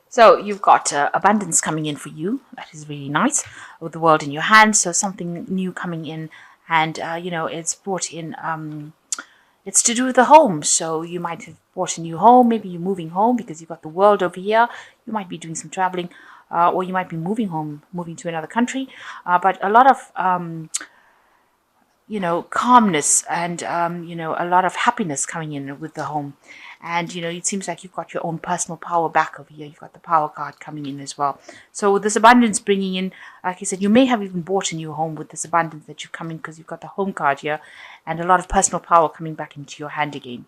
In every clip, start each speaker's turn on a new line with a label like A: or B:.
A: So you've got abundance coming in for you. That is really nice. With the world in your hand, so something new coming in, and it's brought in. It's to do with the home. So you might have bought a new home. Maybe you're moving home because you've got the world over here. You might be doing some traveling, or you might be moving home, moving to another country. But a lot of calmness and, a lot of happiness coming in with the home. And, it seems like you've got your own personal power back over here. You've got the power card coming in as well. So with this abundance bringing in, like I said, you may have even bought a new home with this abundance that you've come in because you've got the home card here and a lot of personal power coming back into your hand again.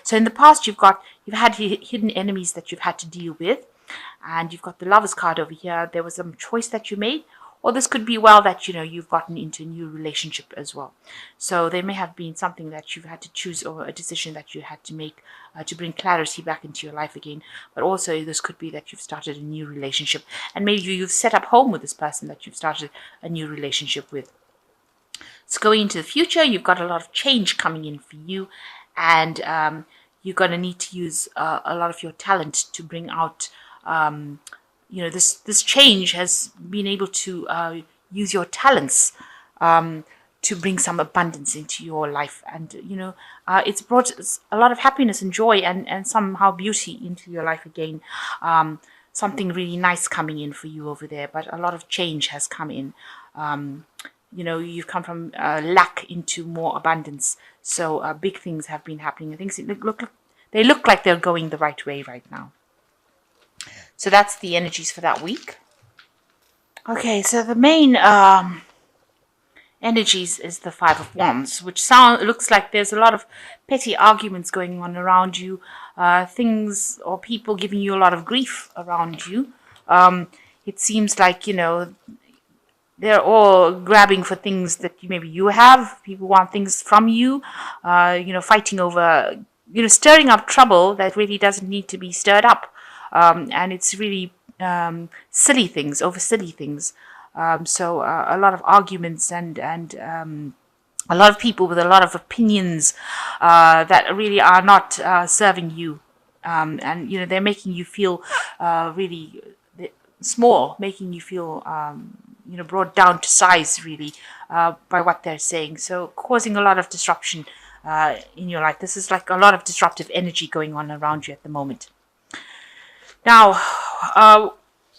A: So in the past, you've had hidden enemies that you've had to deal with. And you've got the Lovers card over here. There was some choice that you made. Or this could be that, you've gotten into a new relationship as well. So there may have been something that you've had to choose or a decision that you had to make to bring clarity back into your life again. But also this could be that you've started a new relationship. And maybe you've set up home with this person that you've started a new relationship with. So going into the future, you've got a lot of change coming in for you. And you're going to need to use a lot of your talent to bring out this change has been able to use your talents to bring some abundance into your life. And, it's brought a lot of happiness and joy and somehow beauty into your life again. Something really nice coming in for you over there, but a lot of change has come in. You've come from lack into more abundance. So big things have been happening. Things they look like they're going the right way right now. So that's the energies for that week. Okay, so the main energies is the Five of Wands, which looks like there's a lot of petty arguments going on around you, things or people giving you a lot of grief around you. It seems like, they're all grabbing for things that maybe you have. People want things from you, fighting over, stirring up trouble that really doesn't need to be stirred up. And it's really silly things. So a lot of arguments and a lot of people with a lot of opinions that really are not serving you. And, they're making you feel really small, making you feel, brought down to size, really, by what they're saying. So causing a lot of disruption in your life. This is like a lot of disruptive energy going on around you at the moment. Now,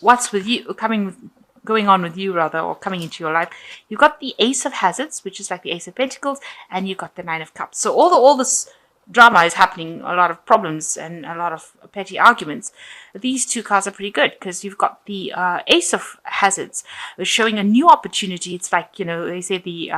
A: what's with you going on with you, rather, or coming into your life? You've got the Ace of Hazards, which is like the Ace of Pentacles, and you've got the Nine of Cups. So all this drama is happening, a lot of problems and a lot of petty arguments. These two cards are pretty good because you've got the Ace of Hazards showing a new opportunity. It's like, they say the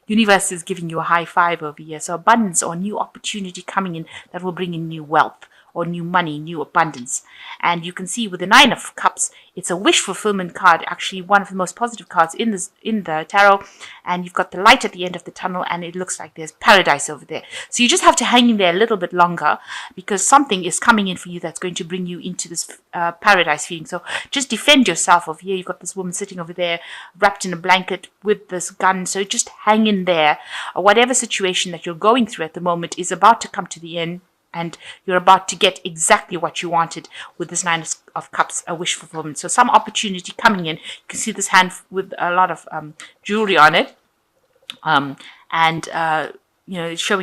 A: universe is giving you a high five over here. So abundance or new opportunity coming in that will bring in new wealth or new money, new abundance. And you can see with the Nine of Cups, it's a wish fulfillment card, actually one of the most positive cards in the tarot. And you've got the light at the end of the tunnel, and it looks like there's paradise over there. So you just have to hang in there a little bit longer because something is coming in for you that's going to bring you into this paradise feeling. So just defend yourself over here. You've got this woman sitting over there wrapped in a blanket with this gun. So just hang in there. Whatever situation that you're going through at the moment is about to come to the end. And you're about to get exactly what you wanted with this Nine of Cups, a wish fulfillment. So some opportunity coming in. You can see this hand with a lot of jewelry on it. Showing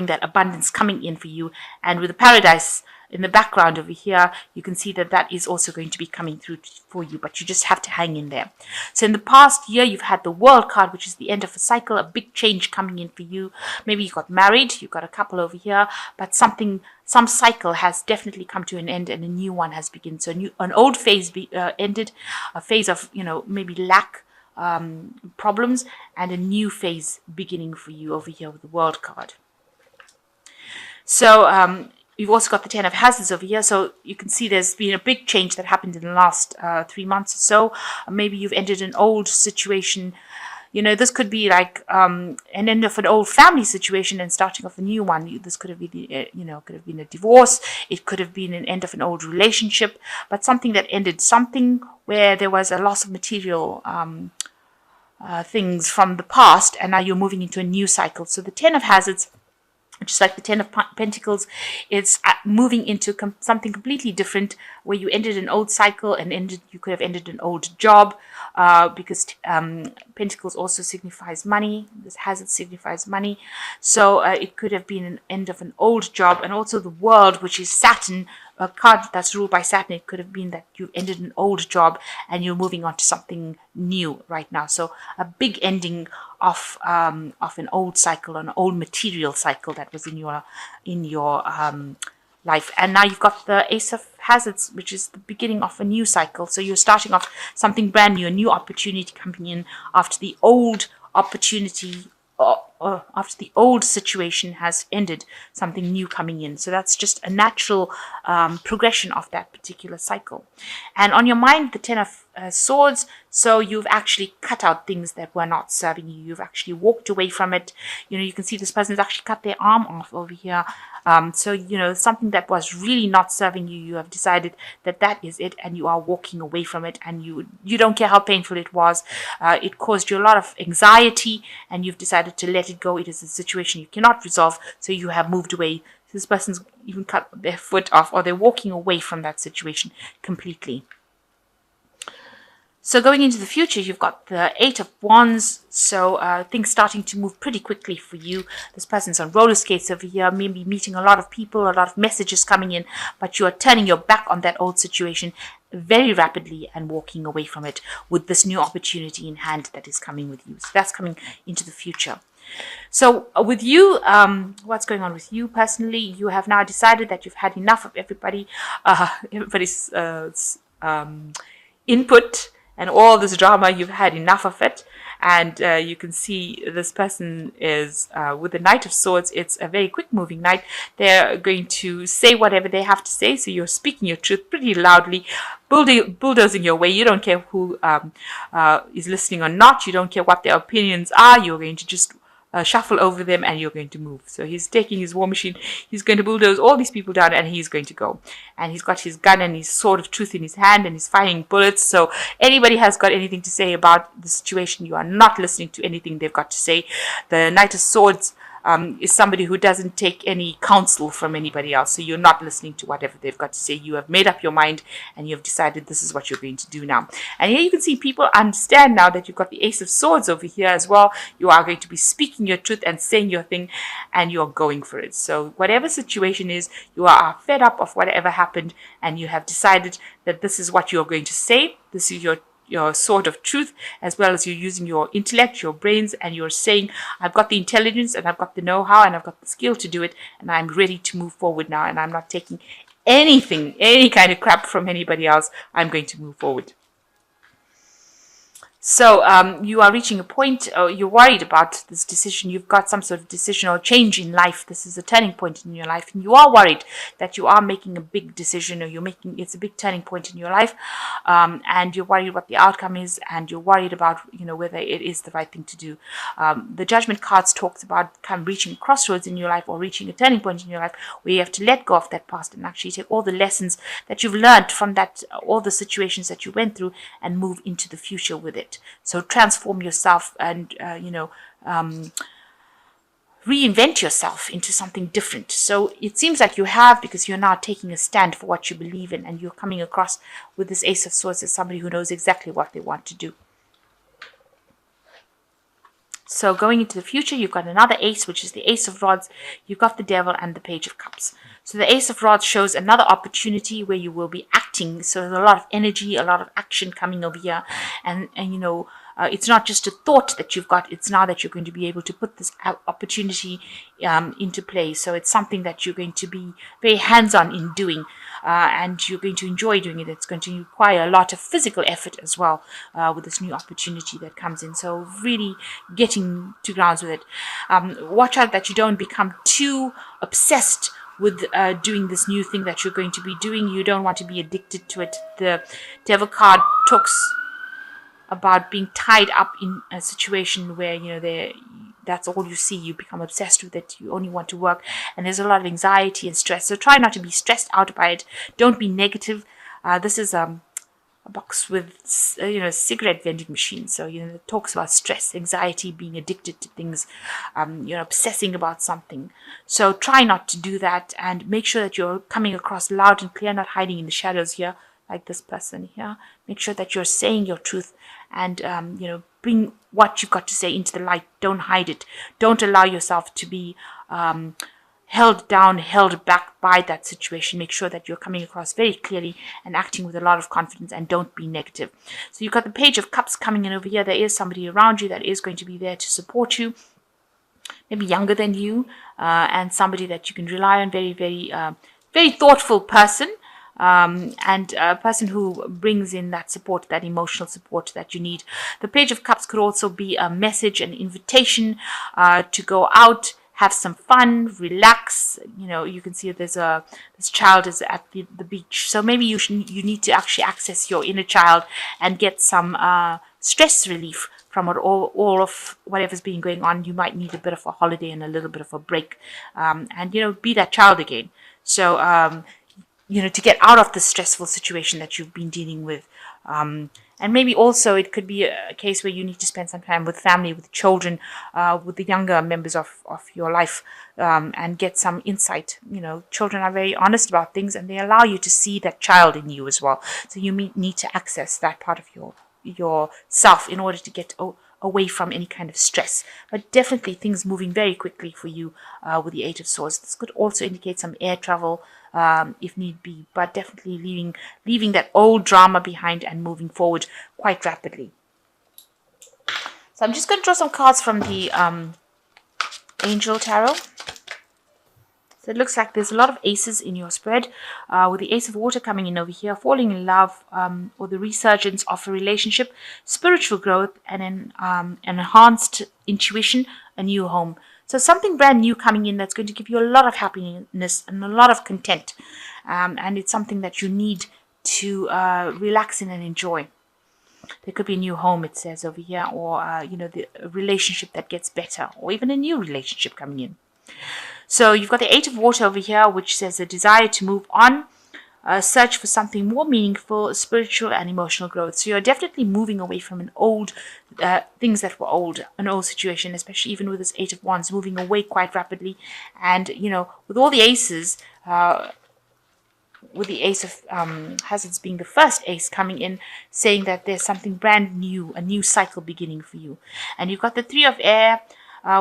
A: that abundance coming in for you. And with the paradise in the background over here, you can see that is also going to be coming through for you, but you just have to hang in there. So in the past year, you've had the World card, which is the end of a cycle, a big change coming in for you. Maybe you got married, you've got a couple over here, but some cycle has definitely come to an end and a new one has begun. So an old phase ended, a phase of, maybe lack, problems, and a new phase beginning for you over here with the World card. So, you've also got the Ten of Hazards over here, so you can see there's been a big change that happened in the last 3 months or so. Maybe you've ended an old situation. This could be like an end of an old family situation and starting off a new one. This could have been, could have been a divorce. It could have been an end of an old relationship, but something that ended, something where there was a loss of material things from the past, and now you're moving into a new cycle. So the Ten of Hazards just like the Ten of Pentacles, it's moving into something completely different, where you ended an old cycle and you could have ended an old job, because Pentacles also signifies money. This Hazard signifies money. So it could have been an end of an old job, and also the World, which is Saturn, a card that's ruled by Saturn. It could have been that you've ended an old job and you're moving on to something new right now. So a big ending of an old cycle, an old material cycle that was in your life. And now you've got the Ace of Hazards, which is the beginning of a new cycle. So you're starting off something brand new, a new opportunity coming in after the old opportunity, after the old situation has ended, something new coming in. So that's just a natural progression of that particular cycle. And on your mind, the Ten of Swords. So you've actually cut out things that were not serving you. You've actually walked away from it. You can see this person's actually cut their arm off over here. So, something that was really not serving you, you have decided that is it, and you are walking away from it, and you don't care how painful it was. It caused you a lot of anxiety, and you've decided to let it go. It is a situation you cannot resolve, so you have moved away. This person's even cut their foot off, or they're walking away from that situation completely. So going into the future, you've got the Eight of Wands. So things starting to move pretty quickly for you. This person's on roller skates over here, maybe meeting a lot of people, a lot of messages coming in, but you are turning your back on that old situation very rapidly and walking away from it with this new opportunity in hand that is coming with you. So that's coming into the future. So with you, what's going on with you personally? You have now decided that you've had enough of everybody's input and all this drama. You've had enough of it. And you can see this person is with the Knight of Swords. It's a very quick moving knight. They're going to say whatever they have to say. So you're speaking your truth pretty loudly, bulldozing your way. You don't care who is listening or not. You don't care what their opinions are. You're going to just shuffle over them, and you're going to move. So he's taking his war machine. He's going to bulldoze all these people down, and he's going to go. And he's got his gun and his sword of truth in his hand, and he's firing bullets. So anybody has got anything to say about the situation, you are not listening to anything they've got to say. The Knight of Swords is somebody who doesn't take any counsel from anybody else. So you're not listening to whatever they've got to say. You have made up your mind, and you have decided this is what you're going to do now. And here you can see people understand now that you've got the Ace of Swords over here as well. You are going to be speaking your truth and saying your thing, and you're going for it. So whatever situation is, you are fed up of whatever happened, and you have decided that this is what you're going to say. This is your sword of truth, as well as you're using your intellect, your brains, and you're saying, I've got the intelligence, and I've got the know-how, and I've got the skill to do it, and I'm ready to move forward now, and I'm not taking anything, any kind of crap from anybody else. I'm going to move forward. So you are reaching a point, you're worried about this decision. You've got some sort of decision or change in life. This is a turning point in your life, and you are worried that you are making a big decision, or it's a big turning point in your life, and you're worried what the outcome is, and you're worried about whether it is the right thing to do. The Judgment cards talks about reaching a crossroads in your life, or reaching a turning point in your life, where you have to let go of that past and actually take all the lessons that you've learned from that, all the situations that you went through, and move into the future with it. So transform yourself and, reinvent yourself into something different. So it seems like you have, because you're now taking a stand for what you believe in, and you're coming across with this Ace of Swords as somebody who knows exactly what they want to do. So going into the future, you've got another ace, which is the Ace of Rods. You've got the Devil and the Page of Cups. So the Ace of Rods shows another opportunity where you will be acting. So there's a lot of energy, a lot of action coming over here. And it's not just a thought that you've got. It's now that you're going to be able to put this opportunity into play. So it's something that you're going to be very hands-on in doing. And you're going to enjoy doing it. It's going to require a lot of physical effort as well with this new opportunity that comes in. So really getting to grounds with it. Watch out that you don't become too obsessed with doing this new thing that you're going to be doing. You don't want to be addicted to it. The Devil card talks about being tied up in a situation where that's all you see. You become obsessed with it. You only want to work, and there's a lot of anxiety and stress. So try not to be stressed out by it. Don't be negative. This is box with cigarette vending machine. So it talks about stress, anxiety, being addicted to things, obsessing about something. So try not to do that, and make sure that you're coming across loud and clear, not hiding in the shadows here like this person here. Make sure that you're saying your truth, and bring what you've got to say into the light. Don't hide it. Don't allow yourself to be held down, held back by that situation. Make sure that you're coming across very clearly and acting with a lot of confidence, and don't be negative. So you've got the Page of Cups coming in over here. There is somebody around you that is going to be there to support you, maybe younger than you, and somebody that you can rely on. Very, very, very thoughtful person. And a person who brings in that support, that emotional support that you need. The Page of Cups could also be a message, an invitation to go out, have some fun, relax. You can see this child is at the beach. So maybe you need to actually access your inner child and get some stress relief from all of whatever's been going on. You might need a bit of a holiday and a little bit of a break, and be that child again. So to get out of the stressful situation that you've been dealing with. And maybe also it could be a case where you need to spend some time with family, with children, with the younger members of your life, and get some insight. Children are very honest about things, and they allow you to see that child in you as well. So you need to access that part of yourself in order to get away from any kind of stress. But definitely things moving very quickly for you with the Eight of Swords. This could also indicate some air travel if need be, but definitely leaving that old drama behind and moving forward quite rapidly. So I'm just going to draw some cards from the Angel Tarot. So it looks like there's a lot of aces in your spread, with the Ace of Water coming in over here, falling in love, or the resurgence of a relationship, spiritual growth, and an enhanced intuition, a new home. So something brand new coming in that's going to give you a lot of happiness and a lot of content. And it's something that you need to relax in and enjoy. There could be a new home, it says over here, or the relationship that gets better, or even a new relationship coming in. So you've got the Eight of Water over here, which says a desire to move on, search for something more meaningful, spiritual and emotional growth. So you're definitely moving away from an old things that were old, an old situation, especially even with this Eight of Wands, moving away quite rapidly. And with all the aces, with the Ace of Hazards being the first ace coming in, saying that there's something brand new, a new cycle beginning for you. And you've got the Three of Air,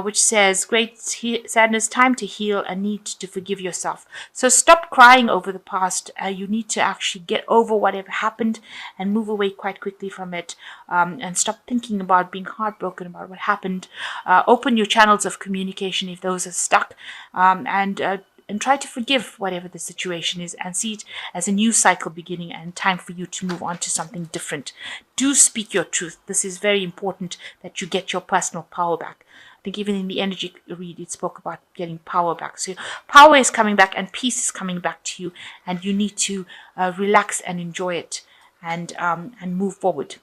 A: which says great sadness, time to heal, a need to forgive yourself. So stop crying over the past. You need to actually get over whatever happened and move away quite quickly from it, and stop thinking about being heartbroken about what happened. Open your channels of communication if those are stuck, and try to forgive whatever the situation is, and see it as a new cycle beginning and time for you to move on to something different. Do speak your truth. This is very important, that you get your personal power back. I think even in the energy read, it spoke about getting power back. So power is coming back and peace is coming back to you, and you need to relax and enjoy it, and move forward.